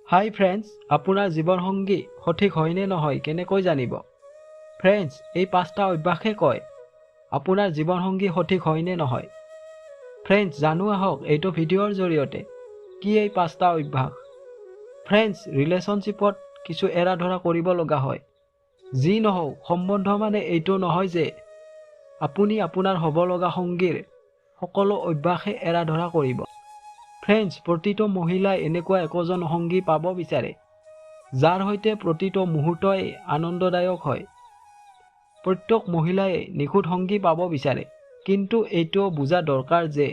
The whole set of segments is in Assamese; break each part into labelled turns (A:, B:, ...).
A: হাই ফ্ৰেণ্ডছ, আপোনাৰ জীৱনসংগী সঠিক হয়নে নহয় কেনেকৈ জানিব? ফ্ৰেণ্ডছ, এই 5টা অভ্যাসে কয় আপোনাৰ জীৱনসংগী সঠিক হয়নে নহয়। ফ্ৰেণ্ডছ, জানো আহক এইটো ভিডিঅ'ৰ জৰিয়তে কি এই 5টা অভ্যাস। ফ্ৰেণ্ডছ, ৰিলেশ্যনশ্বিপত কিছু এৰা ধৰা কৰিব লগা হয়। যি নহওক, সম্বন্ধ মানে এইটো নহয় যে আপুনি আপোনাৰ হ'ব লগা সংগীৰ সকলো অভ্যাসে এৰা ধৰা কৰিব। ফ্ৰেণ্ডছ, প্ৰতিটো মহিলাই এনেকুৱা একোজন সংগী পাব বিচাৰে যাৰ সৈতে প্ৰতিটো মুহূৰ্তই আনন্দদায়ক হয়। প্ৰত্যেক মহিলাই নিখুঁত সংগী পাব বিচাৰে, কিন্তু এইটো বুজা দৰকাৰ যে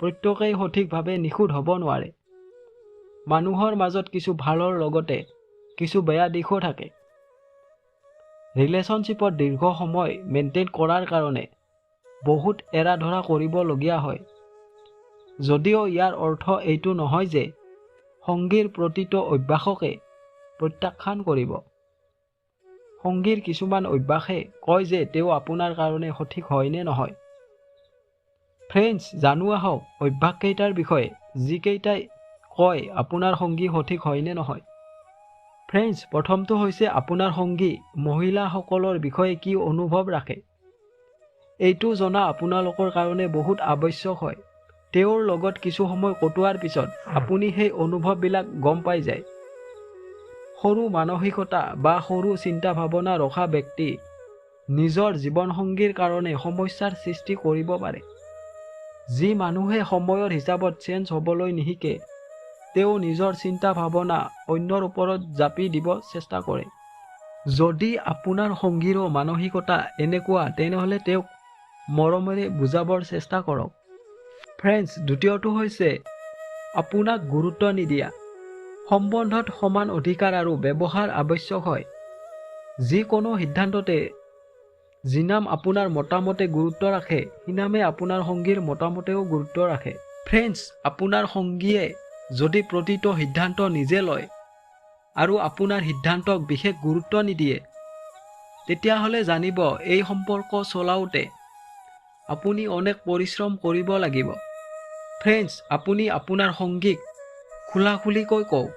A: প্ৰত্যেকেই সঠিকভাৱে নিখুঁত হ'ব নোৱাৰে। মানুহৰ মাজত কিছু ভালৰ লগতে কিছু বেয়া দিশো থাকে। ৰিলেশ্যনশ্বিপত দীৰ্ঘ সময় মেইনটেইন কৰাৰ কাৰণে বহুত এৰা ধৰা কৰিবলগীয়া হয়। যদিও ইয়াৰ অৰ্থ এইটো নহয় যে সংগীৰ প্ৰতিটো অভ্যাসকে প্ৰত্যাখ্যান কৰিব। সংগীৰ কিছুমান অভ্যাসে কয় যে তেওঁ আপোনাৰ কাৰণে সঠিক হয় নে নহয়। ফ্ৰেণ্ডছ, জানো আহক অভ্যাসকেইটাৰ বিষয়ে যিকেইটাই কয় আপোনাৰ সংগী সঠিক হয় নে নহয়। ফ্ৰেণ্ডছ, প্ৰথমটো হৈছে আপোনাৰ সংগী মহিলাসকলৰ বিষয়ে কি অনুভৱ ৰাখে। এইটো জনা আপোনালোকৰ কাৰণে বহুত আৱশ্যক হয়। তেওঁৰ লগত কিছু সময় কটোৱাৰ পিছত আপুনি সেই অনুভৱবিলাক গম পাই যায়। সৰু মানসিকতা বা সৰু চিন্তা ভাৱনা ৰখা ব্যক্তি নিজৰ জীৱনসংগীৰ কাৰণে সমস্যাৰ সৃষ্টি কৰিব পাৰে। যি মানুহে সময়ৰ হিচাপত চেঞ্জ হ'বলৈ নিশিকে, তেওঁ নিজৰ চিন্তা ভাৱনা অন্যৰ ওপৰত জাপি দিব চেষ্টা কৰে। যদি আপোনাৰ সংগীৰো মানসিকতা এনেকুৱা, তেনেহ'লে তেওঁক মৰমেৰে বুজাবৰ চেষ্টা কৰক। ফ্ৰেণ্ডছ, দ্বিতীয়টো হৈছে আপোনাক গুৰুত্ব নিদিয়া। সম্বন্ধত সমান অধিকাৰ আৰু ব্যৱহাৰ আৱশ্যক হয়। যিকোনো সিদ্ধান্ততে যিনাম আপোনাৰ মতামতে গুৰুত্ব ৰাখে, সিনামে আপোনাৰ সংগীৰ মতামতেও গুৰুত্ব ৰাখে। ফ্ৰেণ্ডছ, আপোনাৰ সংগীয়ে যদি প্ৰতিটো সিদ্ধান্ত নিজে লয় আৰু আপোনাৰ সিদ্ধান্তক বিশেষ গুৰুত্ব নিদিয়ে, তেতিয়াহ'লে জানিব এই সম্পৰ্ক চলাওঁতে আপুনি অনেক পৰিশ্ৰম কৰিব লাগিব। ফ্ৰেণ্ডছ, আপুনি আপোনাৰ সংগীক খোলাখুলিকৈ কওক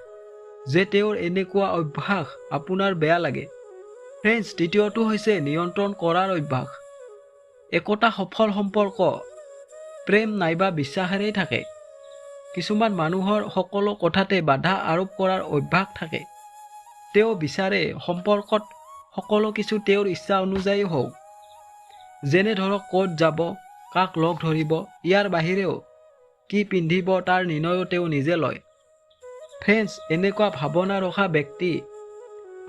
A: যে তেওঁৰ এনেকুৱা অভ্যাস আপোনাৰ বেয়া লাগে। ফ্ৰেণ্ডছ, তৃতীয়টো হৈছে নিয়ন্ত্ৰণ কৰাৰ অভ্যাস। একোটা সফল সম্পৰ্ক প্ৰেম নাইবা বিশ্বাসেৰেই থাকে। কিছুমান মানুহৰ সকলো কথাতে বাধা আৰোপ কৰাৰ অভ্যাস থাকে। তেওঁ বিচাৰে সম্পৰ্কত সকলো কিছু তেওঁৰ ইচ্ছা অনুযায়ী হওক। যেনে ধৰক ক'ত যাব, কাক লগ ধৰিব, ইয়াৰ বাহিৰেও কি পিন্ধিব তাৰ নিৰ্ণয়ো তেওঁ নিজে লয়। ফ্ৰেণ্ডছ, এনেকুৱা ভাৱনা ৰখা ব্যক্তি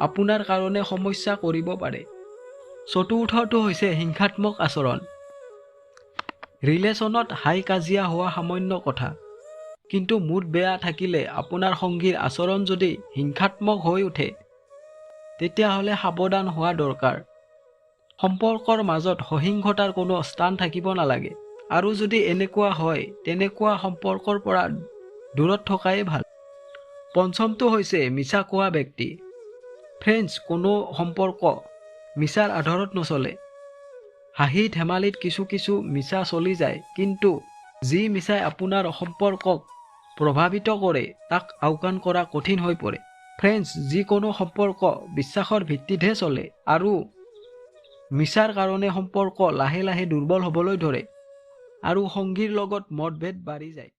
A: আপোনাৰ কাৰণে সমস্যা কৰিব পাৰে। চতুৰ্থটো হৈছে হিংসাত্মক আচৰণ। ৰিলেশ্যনত হাই কাজিয়া হোৱা সামান্য কথা, কিন্তু মুড বেয়া থাকিলে আপোনাৰ সংগীৰ আচৰণ যদি হিংসাত্মক হৈ উঠে, তেতিয়াহ'লে সাৱধান হোৱা দৰকাৰ। সম্পৰ্কৰ মাজত সহিংসতাৰ কোনো স্থান থাকিব নালাগে, আৰু যদি এনেকুৱা হয় তেনেকুৱা সম্পৰ্কৰ পৰা দূৰত থকাই ভাল। পঞ্চমটো হৈছে মিছা কোৱা ব্যক্তি। ফ্ৰেণ্ডছ, কোনো সম্পৰ্ক মিছাৰ আধাৰত নচলে। হাঁহি ধেমালিত কিছু মিছা চলি যায়, কিন্তু যি মিছাই আপোনাৰ সম্পৰ্কক প্ৰভাৱিত কৰে তাক আওকাণ কৰা কঠিন হৈ পৰে। ফ্ৰেণ্ডছ, যিকোনো সম্পৰ্ক বিশ্বাসৰ ভিত্তিতহে চলে, আৰু মিছাৰ কাৰণে সম্পৰ্ক লাহে লাহে দুৰ্বল হ'বলৈ ধৰে আৰু সংগীৰ লগত মতভেদ বাঢ়ি যায়।